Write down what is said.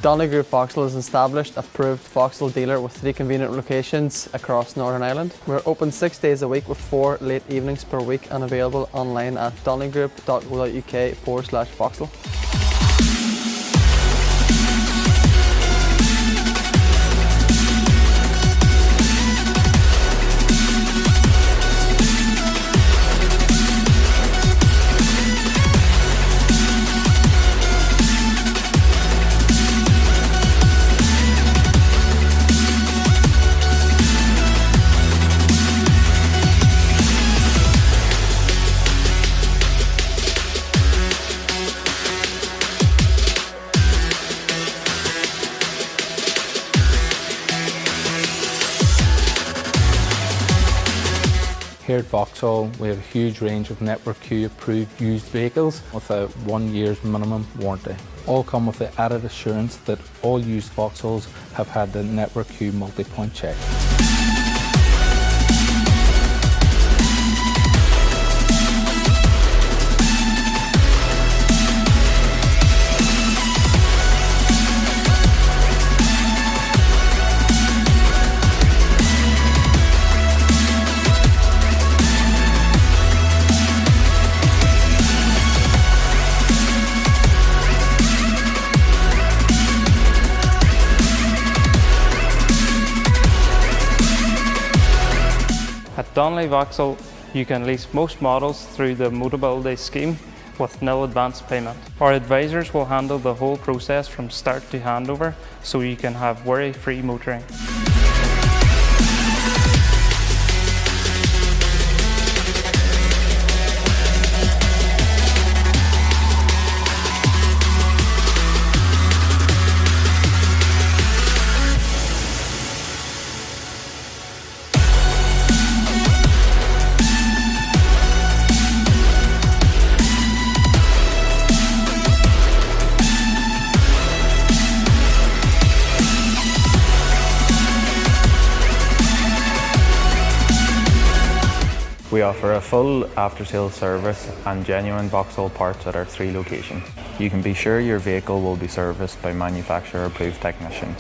Donnelly Group Vauxhall is an established, approved Vauxhall dealer with 3 convenient locations across Northern Ireland. We're open 6 days a week with 4 late evenings per week and available online at DonnellyGroupNI.uk/Vauxhall. Here at Vauxhall, we have a huge range of Network Q approved used vehicles with a 1 year's minimum warranty. All come with the added assurance that all used Vauxhalls have had the Network Q multi-point check. At Donnelly Vauxhall, you can lease most models through the Motability scheme with nil advance payment. Our advisors will handle the whole process from start to handover, so you can have worry-free motoring. We offer a full after-sales service and genuine Vauxhall parts at our 3 locations. You can be sure your vehicle will be serviced by manufacturer-approved technicians.